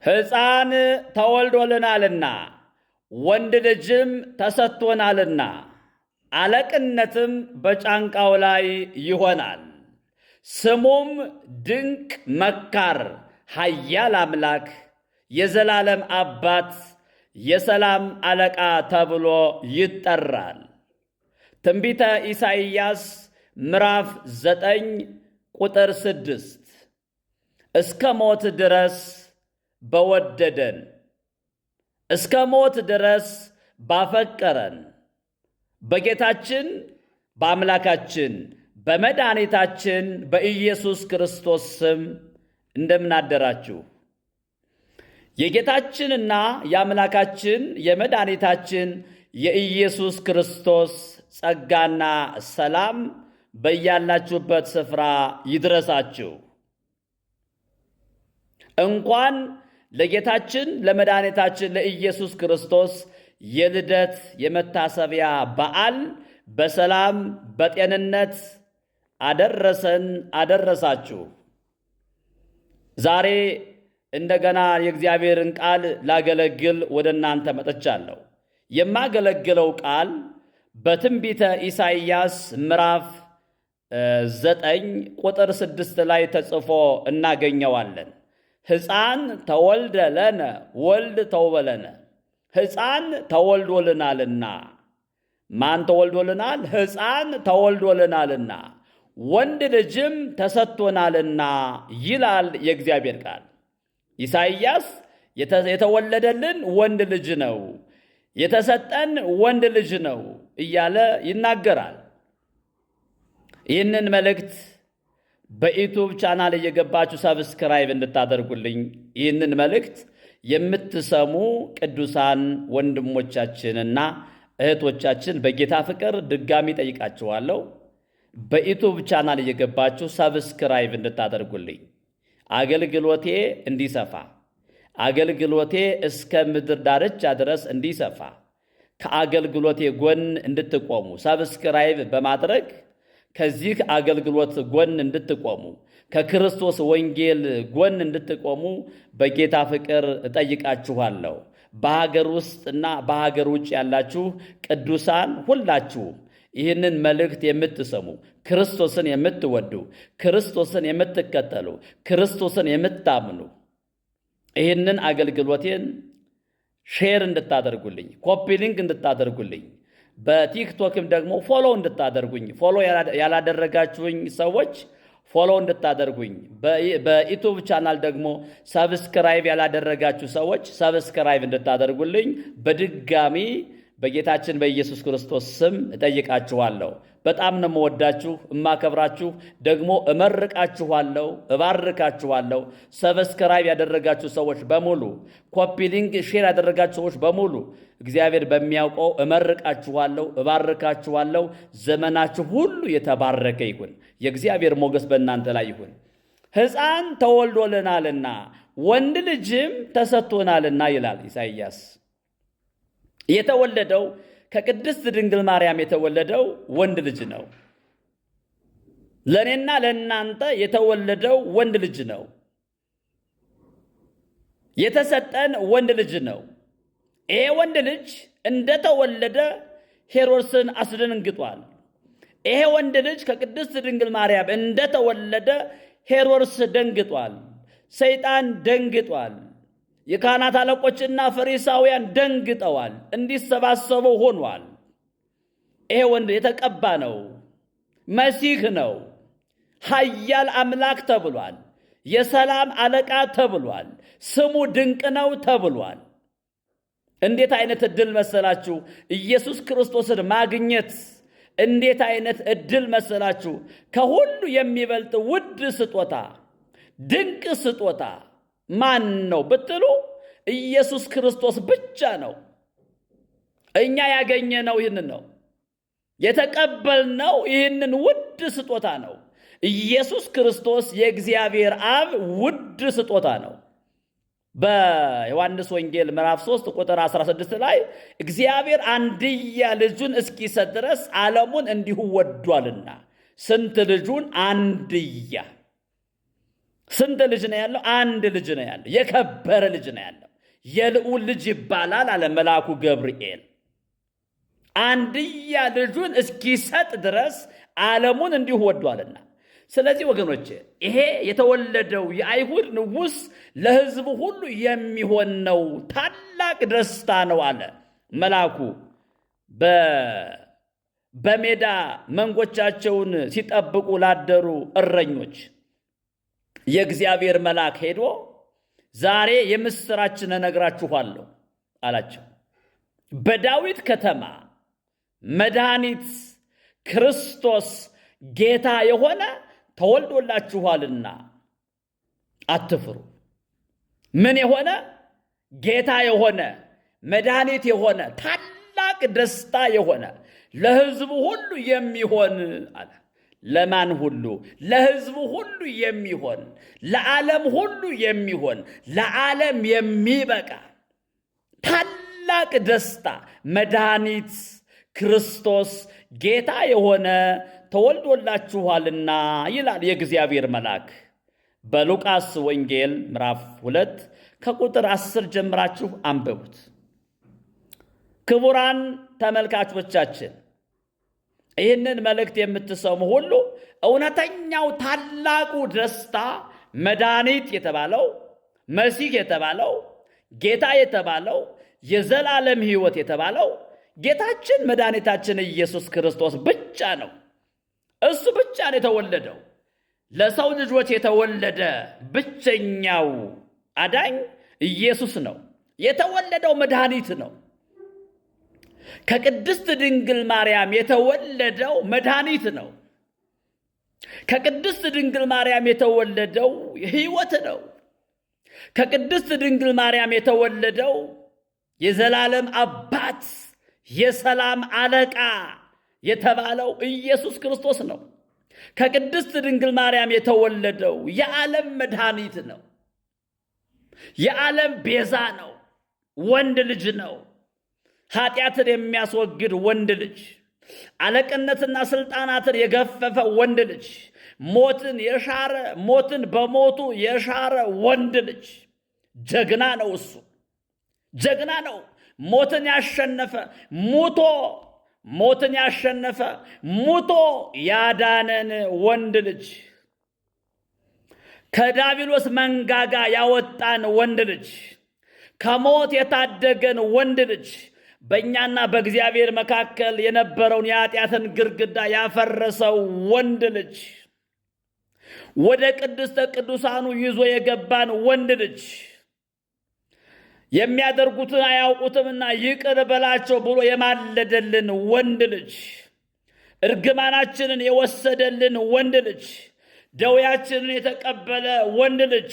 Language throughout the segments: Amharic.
ሕፃን ተወልዶልናልና ወንድ ልጅም ተሰጥቶናልና አለቅነትም በጫንቃው ላይ ይሆናል። ስሙም ድንቅ መካር፣ ኃያል አምላክ፣ የዘላለም አባት፣ የሰላም አለቃ ተብሎ ይጠራል። ትንቢተ ኢሳይያስ ምዕራፍ 9 ቁጥር 6 እስከ ሞት ድረስ በወደደን እስከ ሞት ድረስ ባፈቀረን በጌታችን በአምላካችን በመድኃኒታችን በኢየሱስ ክርስቶስ ስም እንደምናደራችሁ። የጌታችንና የአምላካችን የመድኃኒታችን የኢየሱስ ክርስቶስ ጸጋና ሰላም በያላችሁበት ስፍራ ይድረሳችሁ። እንኳን ለጌታችን ለመድኃኒታችን ለኢየሱስ ክርስቶስ የልደት የመታሰቢያ በዓል በሰላም በጤንነት አደረሰን አደረሳችሁ። ዛሬ እንደገና የእግዚአብሔርን ቃል ላገለግል ወደ እናንተ መጥቻለሁ። የማገለግለው ቃል በትንቢተ ኢሳይያስ ምዕራፍ 9 ቁጥር 6 ላይ ተጽፎ እናገኘዋለን። ሕፃን ተወልደ ለነ ወልድ ተውበለነ። ሕፃን ተወልዶልናልና። ማን ተወልዶልናል? ሕፃን ተወልዶልናልና ወንድ ልጅም ተሰጥቶናልና ይላል የእግዚአብሔር ቃል። ኢሳይያስ የተወለደልን ወንድ ልጅ ነው፣ የተሰጠን ወንድ ልጅ ነው እያለ ይናገራል። ይህንን መልእክት በዩቱብ ቻናል እየገባችሁ ሰብስክራይብ እንድታደርጉልኝ ይህንን መልእክት የምትሰሙ ቅዱሳን ወንድሞቻችንና እህቶቻችን በጌታ ፍቅር ድጋሚ ጠይቃችኋለሁ። በዩቱብ ቻናል እየገባችሁ ሰብስክራይብ እንድታደርጉልኝ አገልግሎቴ እንዲሰፋ፣ አገልግሎቴ እስከ ምድር ዳርቻ ድረስ እንዲሰፋ ከአገልግሎቴ ጎን እንድትቆሙ ሰብስክራይብ በማድረግ ከዚህ አገልግሎት ጎን እንድትቆሙ ከክርስቶስ ወንጌል ጎን እንድትቆሙ በጌታ ፍቅር እጠይቃችኋለሁ። በሀገር ውስጥና በሀገር ውጭ ያላችሁ ቅዱሳን ሁላችሁም ይህንን መልእክት የምትሰሙ ክርስቶስን የምትወዱ ክርስቶስን የምትከተሉ ክርስቶስን የምታምኑ ይህንን አገልግሎቴን ሼር እንድታደርጉልኝ፣ ኮፒ ሊንክ እንድታደርጉልኝ፣ በቲክቶክም ደግሞ ፎሎ እንድታደርጉኝ፣ ፎሎ ያላደረጋችሁኝ ሰዎች ፎሎ እንድታደርጉኝ፣ በዩቱብ ቻናል ደግሞ ሰብስክራይብ ያላደረጋችሁ ሰዎች ሰብስክራይብ እንድታደርጉልኝ በድጋሚ በጌታችን በኢየሱስ ክርስቶስ ስም እጠይቃችኋለሁ። በጣም ነው የምወዳችሁ፣ እማከብራችሁ፣ ደግሞ እመርቃችኋለሁ፣ እባርካችኋለሁ። ሰብስክራይብ ያደረጋችሁ ሰዎች በሙሉ፣ ኮፒ ሊንክ ሼር ያደረጋችሁ ሰዎች በሙሉ እግዚአብሔር በሚያውቀው እመርቃችኋለሁ፣ እባርካችኋለሁ። ዘመናችሁ ሁሉ የተባረከ ይሁን። የእግዚአብሔር ሞገስ በእናንተ ላይ ይሁን። ሕፃን ተወልዶልናልና ወንድ ልጅም ተሰጥቶናልና ይላል ኢሳይያስ። የተወለደው ከቅድስት ድንግል ማርያም የተወለደው ወንድ ልጅ ነው። ለእኔና ለእናንተ የተወለደው ወንድ ልጅ ነው። የተሰጠን ወንድ ልጅ ነው። ይሄ ወንድ ልጅ እንደተወለደ ሄሮድስን አስደንግጧል። ይሄ ወንድ ልጅ ከቅድስት ድንግል ማርያም እንደተወለደ ሄሮድስ ደንግጧል። ሰይጣን ደንግጧል። የካህናት አለቆችና ፈሪሳውያን ደንግጠዋል። እንዲሰባሰቡ ሆኗል። ይሄ ወንድ የተቀባ ነው፣ መሲህ ነው፣ ኃያል አምላክ ተብሏል። የሰላም አለቃ ተብሏል። ስሙ ድንቅ ነው ተብሏል። እንዴት አይነት ዕድል መሰላችሁ! ኢየሱስ ክርስቶስን ማግኘት እንዴት አይነት ዕድል መሰላችሁ! ከሁሉ የሚበልጥ ውድ ስጦታ፣ ድንቅ ስጦታ ማን ነው ብትሉ ኢየሱስ ክርስቶስ ብቻ ነው። እኛ ያገኘነው ይህንን ነው፣ የተቀበልነው ይህንን ውድ ስጦታ ነው። ኢየሱስ ክርስቶስ የእግዚአብሔር አብ ውድ ስጦታ ነው። በዮሐንስ ወንጌል ምዕራፍ 3 ቁጥር 16 ላይ እግዚአብሔር አንድያ ልጁን እስኪሰጥ ድረስ ዓለሙን እንዲሁ ወዷልና። ስንት ልጁን? አንድያ። ስንት ልጅ ነው ያለው? አንድ ልጅ ነው ያለው። የከበረ ልጅ ነው ያለው። የልዑል ልጅ ይባላል አለ መልአኩ ገብርኤል። አንድያ ልጁን እስኪሰጥ ድረስ ዓለሙን እንዲሁ ወዷልና። ስለዚህ ወገኖች ይሄ የተወለደው የአይሁድ ንጉሥ ለሕዝቡ ሁሉ የሚሆን ነው፣ ታላቅ ደስታ ነው አለ መልአኩ። በሜዳ መንጎቻቸውን ሲጠብቁ ላደሩ እረኞች የእግዚአብሔር መልአክ ሄዶ ዛሬ የምስራችን እነግራችኋለሁ አላቸው። በዳዊት ከተማ መድኃኒት ክርስቶስ ጌታ የሆነ ተወልዶላችኋልና አትፍሩ። ምን የሆነ? ጌታ የሆነ መድኃኒት የሆነ ታላቅ ደስታ የሆነ ለሕዝቡ ሁሉ የሚሆን አለ። ለማን ሁሉ? ለሕዝቡ ሁሉ የሚሆን፣ ለዓለም ሁሉ የሚሆን፣ ለዓለም የሚበቃ ታላቅ ደስታ መድኃኒት ክርስቶስ ጌታ የሆነ ተወልዶላችኋልና ይላል የእግዚአብሔር መልአክ። በሉቃስ ወንጌል ምዕራፍ 2 ከቁጥር 10 ጀምራችሁ አንብቡት። ክቡራን ተመልካቾቻችን ይህንን መልእክት የምትሰሙ ሁሉ እውነተኛው ታላቁ ደስታ መድኃኒት የተባለው መሲህ የተባለው ጌታ የተባለው የዘላለም ሕይወት የተባለው ጌታችን መድኃኒታችን ኢየሱስ ክርስቶስ ብቻ ነው። እሱ ብቻ ነው የተወለደው። ለሰው ልጆች የተወለደ ብቸኛው አዳኝ ኢየሱስ ነው። የተወለደው መድኃኒት ነው። ከቅድስት ድንግል ማርያም የተወለደው መድኃኒት ነው። ከቅድስት ድንግል ማርያም የተወለደው ሕይወት ነው። ከቅድስት ድንግል ማርያም የተወለደው የዘላለም አባት የሰላም አለቃ የተባለው ኢየሱስ ክርስቶስ ነው። ከቅድስት ድንግል ማርያም የተወለደው የዓለም መድኃኒት ነው። የዓለም ቤዛ ነው። ወንድ ልጅ ነው። ኃጢአትን የሚያስወግድ ወንድ ልጅ፣ አለቅነትና ስልጣናትን የገፈፈ ወንድ ልጅ፣ ሞትን የሻረ ሞትን በሞቱ የሻረ ወንድ ልጅ ጀግና ነው። እሱ ጀግና ነው። ሞትን ያሸነፈ ሞትን ያሸነፈ ሙቶ ያዳነን ወንድ ልጅ፣ ከዲያብሎስ መንጋጋ ያወጣን ወንድ ልጅ፣ ከሞት የታደገን ወንድ ልጅ፣ በእኛና በእግዚአብሔር መካከል የነበረውን የኃጢአትን ግርግዳ ያፈረሰው ወንድ ልጅ፣ ወደ ቅድስተ ቅዱሳኑ ይዞ የገባን ወንድ ልጅ፣ የሚያደርጉትን አያውቁትምና ይቅር በላቸው ብሎ የማለደልን ወንድ ልጅ፣ እርግማናችንን የወሰደልን ወንድ ልጅ፣ ደዌያችንን የተቀበለ ወንድ ልጅ፣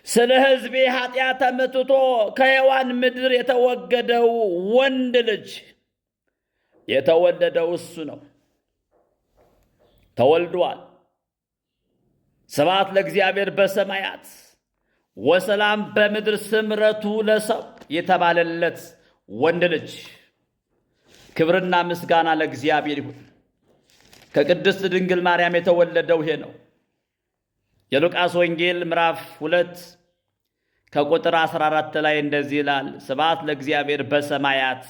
ስለ ሕዝቤ ኃጢአት ተመትቶ ከሕያዋን ምድር የተወገደው ወንድ ልጅ የተወለደው እሱ ነው። ተወልዷል። ስብሐት ለእግዚአብሔር በሰማያት ወሰላም በምድር ስምረቱ ለሰው የተባለለት ወንድ ልጅ። ክብርና ምስጋና ለእግዚአብሔር ይሁን። ከቅድስት ድንግል ማርያም የተወለደው ይሄ ነው። የሉቃስ ወንጌል ምዕራፍ 2 ከቁጥር 14 ላይ እንደዚህ ይላል፣ ስብሐት ለእግዚአብሔር በሰማያት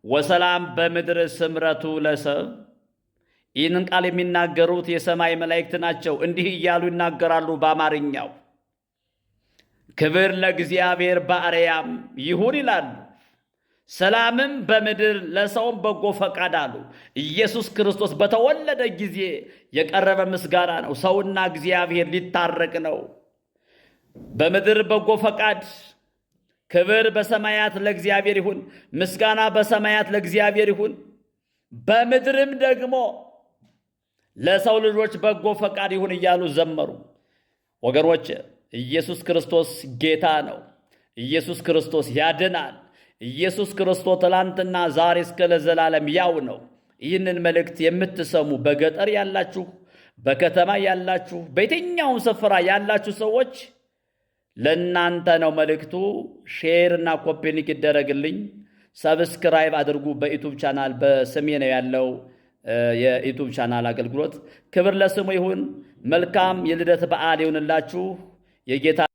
ወሰላም በምድር ስምረቱ ለሰብ። ይህንን ቃል የሚናገሩት የሰማይ መላእክት ናቸው። እንዲህ እያሉ ይናገራሉ በአማርኛው፣ ክብር ለእግዚአብሔር በአርያም ይሁን ይላሉ፣ ሰላምም በምድር ለሰውም በጎ ፈቃድ አሉ። ኢየሱስ ክርስቶስ በተወለደ ጊዜ የቀረበ ምስጋና ነው። ሰውና እግዚአብሔር ሊታረቅ ነው። በምድር በጎ ፈቃድ፣ ክብር በሰማያት ለእግዚአብሔር ይሁን፣ ምስጋና በሰማያት ለእግዚአብሔር ይሁን፣ በምድርም ደግሞ ለሰው ልጆች በጎ ፈቃድ ይሁን እያሉ ዘመሩ። ወገኖች ኢየሱስ ክርስቶስ ጌታ ነው። ኢየሱስ ክርስቶስ ያድናል። ኢየሱስ ክርስቶስ ትላንትና ዛሬ እስከ ለዘላለም ያው ነው። ይህንን መልእክት የምትሰሙ በገጠር ያላችሁ፣ በከተማ ያላችሁ፣ በየትኛውም ስፍራ ያላችሁ ሰዎች ለእናንተ ነው መልእክቱ። ሼር እና ኮፒ ሊንክ ይደረግልኝ። ሰብስክራይብ አድርጉ። በዩቱብ ቻናል በስሜ ነው ያለው። የዩቱብ ቻናል አገልግሎት። ክብር ለስሙ ይሁን። መልካም የልደት በዓል ይሁንላችሁ። የጌታ